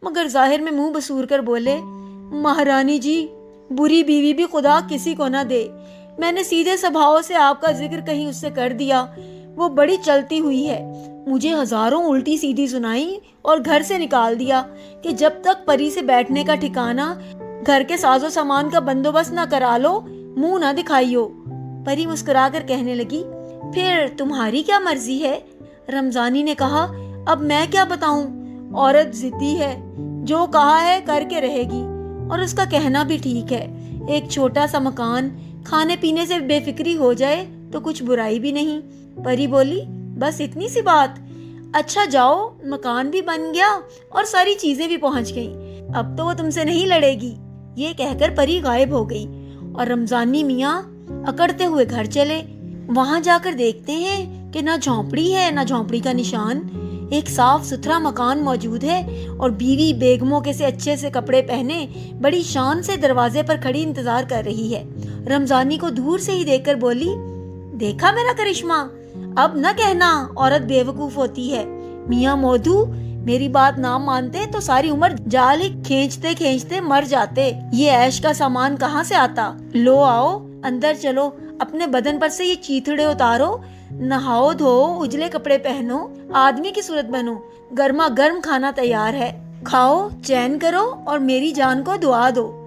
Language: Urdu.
مگر ظاہر میں منہ بسور کر بولے، مہارانی جی، بری بیوی بھی خدا کسی کو نہ دے۔ میں نے سیدھے سبھاؤ سے آپ کا ذکر کہیں اس سے کر دیا، وہ بڑی چلتی ہوئی ہے، مجھے ہزاروں الٹی سیدھی سنائی اور گھر سے نکال دیا کہ جب تک پری سے بیٹھنے کا ٹھکانہ، گھر کے ساز و سامان کا بندوبست نہ کرا لو، منہ نہ دکھائیو۔ پری مسکرا کر کہنے لگی، پھر تمہاری کیا مرضی ہے؟ رمضانی نے کہا، اب میں کیا بتاؤں، عورت ضدی ہے، جو کہا ہے کر کے رہے گی، اور اس کا کہنا بھی ٹھیک ہے، ایک چھوٹا سا مکان، کھانے پینے سے بے فکری ہو جائے تو کچھ برائی بھی نہیں۔ پری بولی، بس اتنی سی بات؟ اچھا جاؤ، مکان بھی بن گیا اور ساری چیزیں بھی پہنچ گئیں، اب تو وہ تم سے نہیں لڑے گی۔ یہ کہہ کر پری غائب ہو گئی اور رمضانی میاں اکڑتے ہوئے گھر چلے۔ وہاں جا کر دیکھتے ہیں کہ نہ جھونپڑی ہے نہ جھونپڑی کا نشان، ایک صاف ستھرا مکان موجود ہے اور بیوی بیگموں کے سے اچھے سے کپڑے پہنے بڑی شان سے دروازے پر کھڑی انتظار کر رہی ہے۔ رمضانی کو دور سے ہی دیکھ کر بولی، دیکھا میرا کرشمہ، اب نہ کہنا عورت بے وقوف ہوتی ہے، میاں مودو میری بات نہ مانتے تو ساری عمر جال ہی کھینچتے کھینچتے مر جاتے، یہ عیش کا سامان کہاں سے آتا؟ لو آؤ اندر چلو، اپنے بدن پر سے یہ چیتھڑے اتارو، نہاؤ دھو، اجلے کپڑے پہنو، آدمی کی صورت بنو، گرما گرم کھانا تیار ہے، کھاؤ، چین کرو اور میری جان کو دعا دو۔